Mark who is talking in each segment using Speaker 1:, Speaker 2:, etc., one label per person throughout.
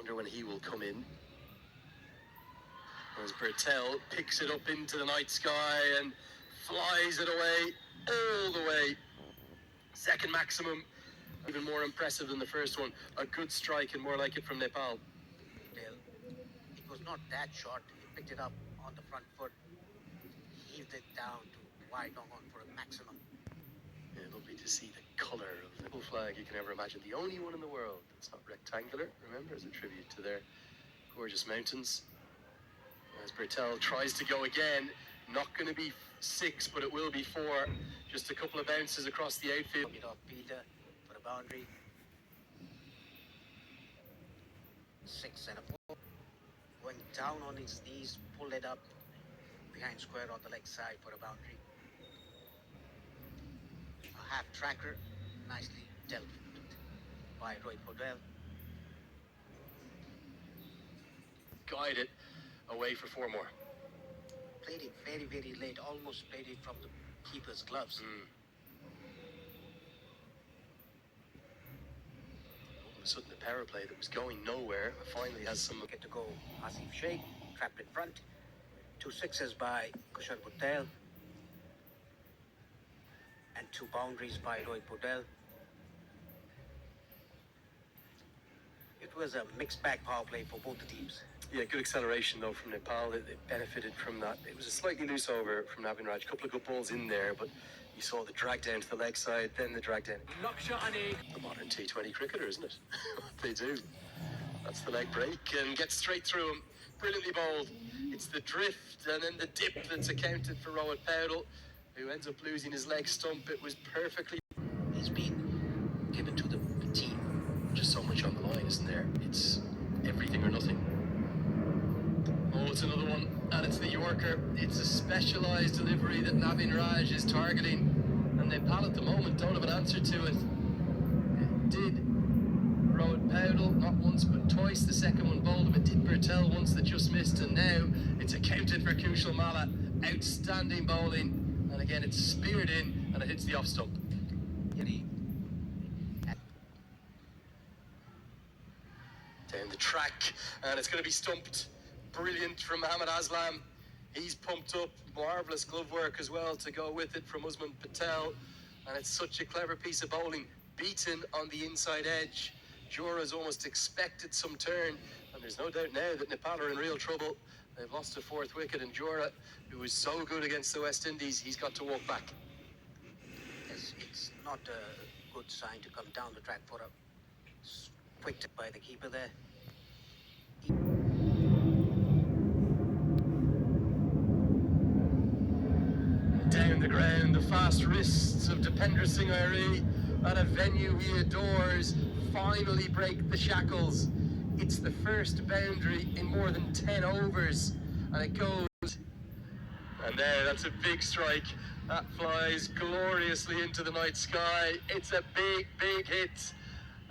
Speaker 1: Wonder when he will come in. As Bertel picks it up into the night sky and flies it away, all the way. Second maximum, even more impressive than the first one. A good strike and more like it from Nepal.
Speaker 2: It was not that short. He picked it up on the front foot, heaved it down to wide on for a maximum.
Speaker 1: Yeah, lovely to see the colour of the flag you can ever imagine. The only one in the world that's not rectangular, remember, as a tribute to their gorgeous mountains. As Bertel tries to go again, not going to be 6, but it will be 4. Just a couple of bounces across the outfield.
Speaker 2: It off Peter for a boundary. 6 and a 4. Going down on his knees, pulled it up behind square on the leg side for a boundary. A half tracker, nicely dealt with by Rohit Podell.
Speaker 1: Guided away for 4 more.
Speaker 2: Played it very, very late, almost played it from the keeper's gloves.
Speaker 1: All of a sudden, the power play that was going nowhere finally has some...
Speaker 2: Get to go. Asif Sheikh, trapped in front. 2 sixes by Kushal Patel. And 2 boundaries by Rohit Podell. It was a mixed bag power play for both the teams.
Speaker 1: Yeah, good acceleration though from Nepal. They benefited from that. It was a slightly loose over from Navin Raj. A couple of good balls in there, but you saw the drag down to the leg side, then the drag down. The modern T20 cricketer, isn't it? What they do. That's the leg break and gets straight through him. Brilliantly bowled. It's the drift and then the dip that's accounted for Rohit Powell, who ends up losing his leg stump. It was perfectly...
Speaker 2: He's been given to the team.
Speaker 1: Just so much on the line, isn't there? It's everything or nothing. Oh, it's another one, and it's the Yorker. It's a specialised delivery that Navin Raj is targeting, and Nepal at the moment don't have an answer to it. It did Rohit Powell, not once but twice. The second one bowled him. It did Bertel once that just missed, and now it's accounted for Kushal Malla. Outstanding bowling, and again it's speared in, and it hits the off stump. Down the track, and it's going to be stumped. Brilliant from Mohammad Aslam. He's pumped up. Marvellous glove work as well to go with it from Usman Patel. And it's such a clever piece of bowling. Beaten on the inside edge. Jora's almost expected some turn. And there's no doubt now that Nepal are in real trouble. They've lost a 4th wicket, and Jora, who was so good against the West Indies, he's got to walk back.
Speaker 2: It's not a good sign to come down the track for a quick tip by the keeper there.
Speaker 1: Down the ground, the fast wrists of Dipender Singh Airi at a venue he adores finally break the shackles. It's the first boundary in more than 10 overs, and it goes. And there, that's a big strike. That flies gloriously into the night sky. It's a big, big hit,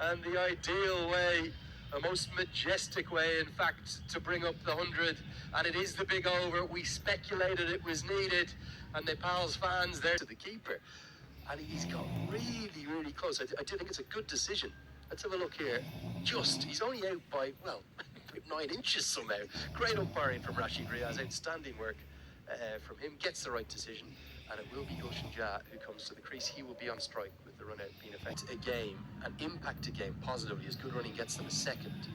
Speaker 1: and the ideal way, a most majestic way, in fact, to bring up the 100. And it is the big over. We speculated it was needed, and Nepal's fans there to the keeper. And he's got really, really close. I do think it's a good decision. Let's have a look here. He's only out by, well, 9 inches somehow. Great umpiring from Rashid Riaz. Outstanding work from him. Gets the right decision. And it will be Gulshan Jah who comes to the crease. He will be on strike with the run out being affected. A game, an impact a game positively, as good running gets them a second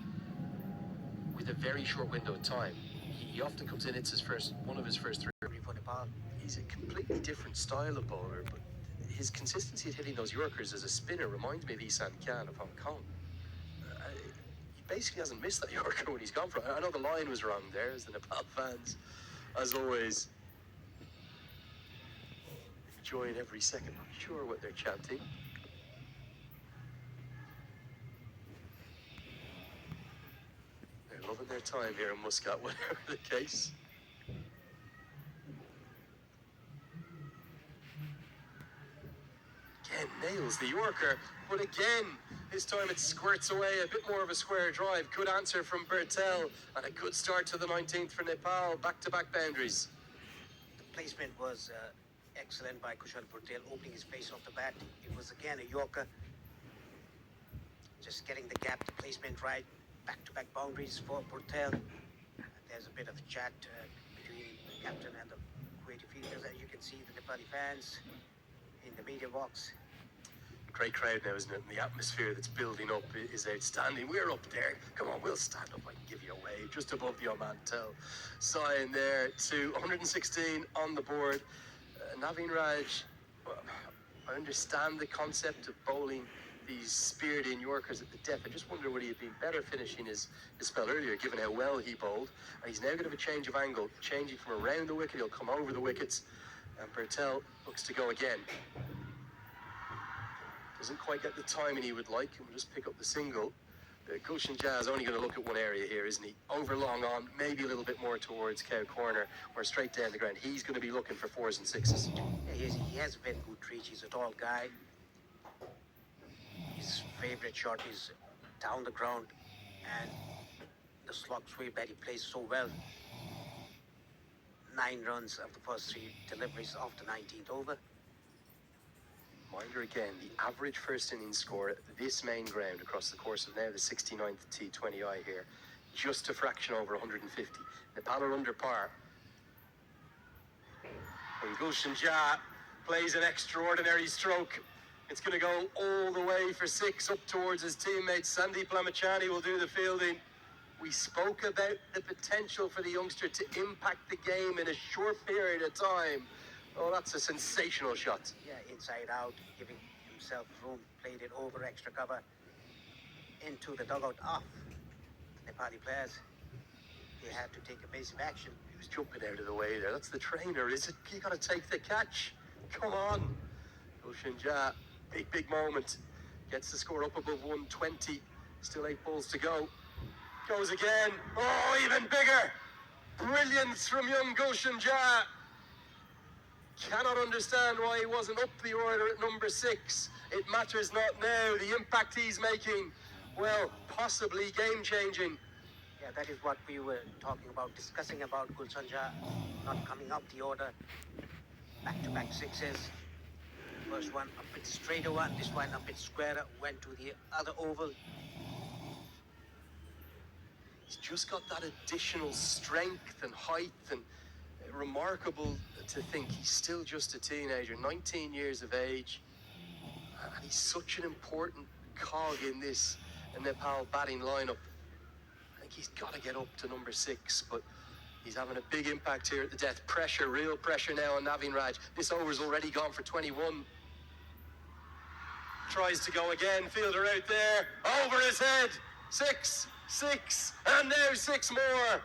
Speaker 1: with a very short window of time. He often comes in, it's one of his first 3 for Nepal. He's a completely different style of bowler, but his consistency at hitting those Yorkers as a spinner reminds me of Isan Khan of Hong Kong. He basically hasn't missed that Yorker when he's gone for it. I know the line was wrong there, as the Nepal fans, as always, enjoying every second. I'm not sure what they're chanting. They're loving their time here in Muscat, whatever the case. Again, nails the Yorker, but again, this time it squirts away. A bit more of a square drive. Good answer from Bertel, and a good start to the 19th for Nepal. Back-to-back boundaries.
Speaker 2: The placement was excellent by Kushal Patel, opening his face off the bat. It was again a Yorker. Just getting the gap, the placement right. back-to-back boundaries for Portel. There's a bit of chat between the captain and the Kuwaiti fielders. As you can see, the Nepali fans in the media box.
Speaker 1: Great crowd now, isn't it? And the atmosphere that's building up is outstanding. We're up there. Come on, we'll stand up. I can give you a wave just above the Oman Tel sign there to 116 on the board. Naveen Raj, well, I understand the concept of bowling these speared-in Yorkers at the death. I just wonder would he have been better finishing his spell earlier, given how well he bowled. And he's now going to have a change of angle, changing from around the wicket. He'll come over the wickets, and Bertel looks to go again. Doesn't quite get the timing he would like, and we'll just pick up the single. Gulshan Jah is only going to look at one area here, isn't he? Over long on, maybe a little bit more towards Cow Corner, or straight down the ground. He's going to be looking for 4s and 6s.
Speaker 2: Yeah, he has a very good reach. He's a tall guy. His favorite shot is down the ground, and the slog sweep that he plays so well. 9 runs of the first 3 deliveries of the 19th over.
Speaker 1: Reminder again, the average first innings score at this main ground across the course of now the 69th T20I here, just a fraction over 150. Nepal are under par. When Gulshan Jah plays an extraordinary stroke, it's going to go all the way for 6 up towards his teammate. Sandeep Lamachani will do the fielding. We spoke about the potential for the youngster to impact the game in a short period of time. Oh, that's a sensational shot.
Speaker 2: Yeah, inside out, giving himself room, played it over extra cover into the dugout of the Nepali players. They had to take evasive action.
Speaker 1: He was jumping out of the way there. That's the trainer, is it? You got to take the catch. Come on. Gulshan Jah, big moment. Gets the score up above 120. Still 8 balls to go. Goes again. Oh, even bigger. Brilliance from young Gulshan Jah. Cannot understand why he wasn't up the order at number 6. It matters not now. The impact he's making, well, possibly game-changing.
Speaker 2: Yeah, that is what we were talking about, discussing about Gulshan Jah not coming up the order. Back-to-back 6s. First one a bit straighter one, this one a bit squarer, went to the other oval.
Speaker 1: He's just got that additional strength and height, and remarkable to think he's still just a teenager, 19 years of age, and he's such an important cog in this Nepal batting lineup. I think he's got to get up to number 6, but he's having a big impact here at the death. Pressure, real pressure now on Naveen Raj. This over's already gone for 21. Tries to go again, fielder out there, over his head. 6, and now 6 more.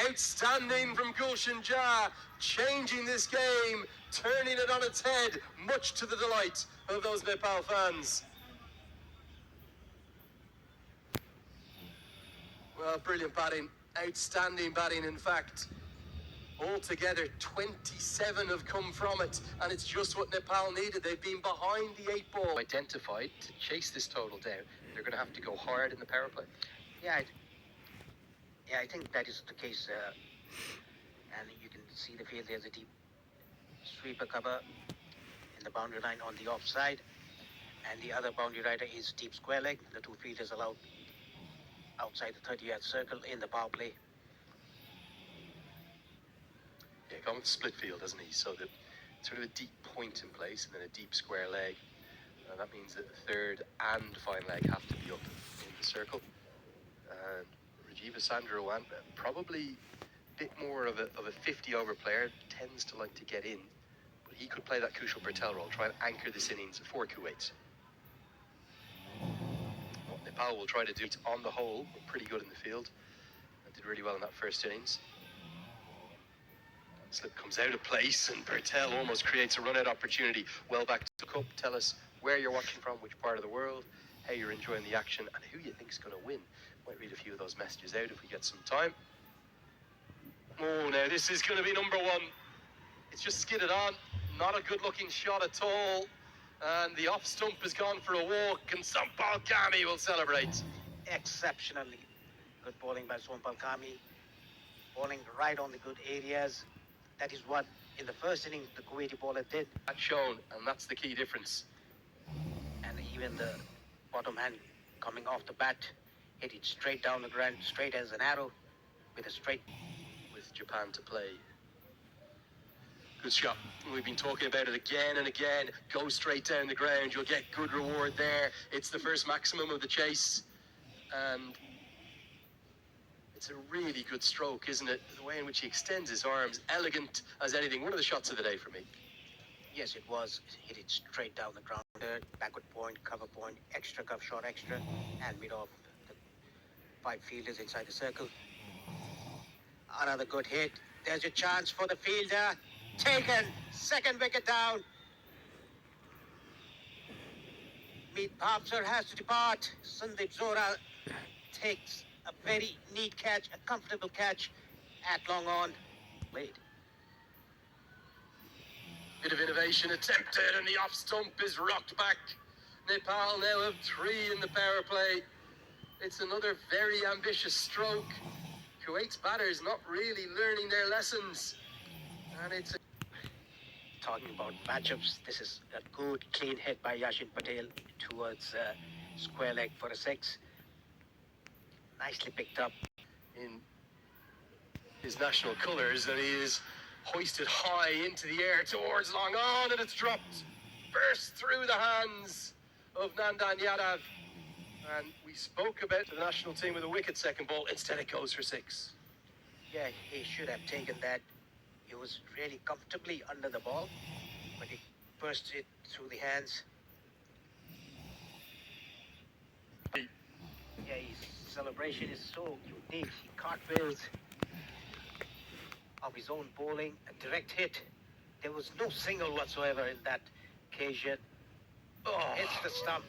Speaker 1: Outstanding from Gulshan Jah, changing this game, turning it on its head, much to the delight of those Nepal fans. Well, brilliant batting, outstanding batting, in fact. Altogether, 27 have come from it, and it's just what Nepal needed. They've been behind the 8 ball. Identified to chase this total down. They're going to have to go hard in the power play.
Speaker 2: Yeah, I think that is the case. And you can see the field. There's a deep sweeper cover in the boundary line on the offside, and the other boundary rider is deep square leg. The 2 fielders allowed outside the 30-yard circle in the power play.
Speaker 1: Yeah, gone with split field, doesn't he? So that sort of a deep point in place and then a deep square leg. That means that the 3rd and fine leg have to be up in the circle. Rajiva Sandarawan, probably a bit more of a 50-over player, tends to like to get in, but he could play that Kushal Patel role, try and anchor this innings for Kuwait. What Nepal will try to do, on the whole, pretty good in the field. Did really well in that first innings. Slip comes out of place, and Bertel almost creates a run-out opportunity. Well back to the cup. Tell us where you're watching from, which part of the world, how you're enjoying the action, and who you think's going to win. Might read a few of those messages out if we get some time. Oh, now this is going to be number 1. It's just skidded on. Not a good-looking shot at all. And the off stump has gone for a walk, and Sompal Kami will celebrate.
Speaker 2: Exceptionally good bowling by Sompal Kami. Bowling right on the good areas. That is what, in the first innings, the Kuwaiti bowler did.
Speaker 1: That's shown, and that's the key difference.
Speaker 2: And even the bottom hand coming off the bat, hit it straight down the ground, straight as an arrow, with a straight.
Speaker 1: with Japan to play. Good shot. We've been talking about it again and again. Go straight down the ground. You'll get good reward there. It's the first maximum of the chase. And it's a really good stroke, isn't it? The way in which he extends his arms, elegant as anything. One of the shots of the day for me.
Speaker 2: Yes, it was. Hit it straight down the ground. Backward point, cover point, extra cuff shot, extra, and mid off the 5 fielders inside the circle. Another good hit. There's your chance for the fielder. Taken. Second wicket down. Meet Bhavsar has to depart. Sandeep Zora takes a very neat catch, a comfortable catch at long on. Played.
Speaker 1: Bit of innovation attempted, and the off stump is rocked back. Nepal now have 3 in the power play. It's another very ambitious stroke. Kuwait's batters not really learning their lessons. And it's
Speaker 2: Talking about matchups, this is a good clean hit by Yashin Patel towards square leg for a 6. Nicely picked up.
Speaker 1: in his national colours, and he is hoisted high into the air towards long on, and it's dropped. Burst through the hands of Nandan Yadav. And we spoke about the national team with a wicket second ball. Instead, it goes for 6.
Speaker 2: Yeah, he should have taken that. He was really comfortably under the ball, but he burst it through the hands. Yeah, his celebration is so unique. He cartwheels of his own bowling, a direct hit. There was no single whatsoever in that occasion.
Speaker 1: Oh,
Speaker 2: Hits the stump.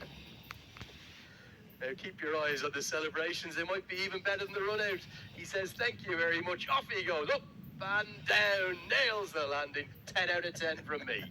Speaker 1: now keep your eyes on the celebrations. They might be even better than the run out. He says, thank you very much. Off he goes. Up and down. Nails the landing. 10 out of 10 from me.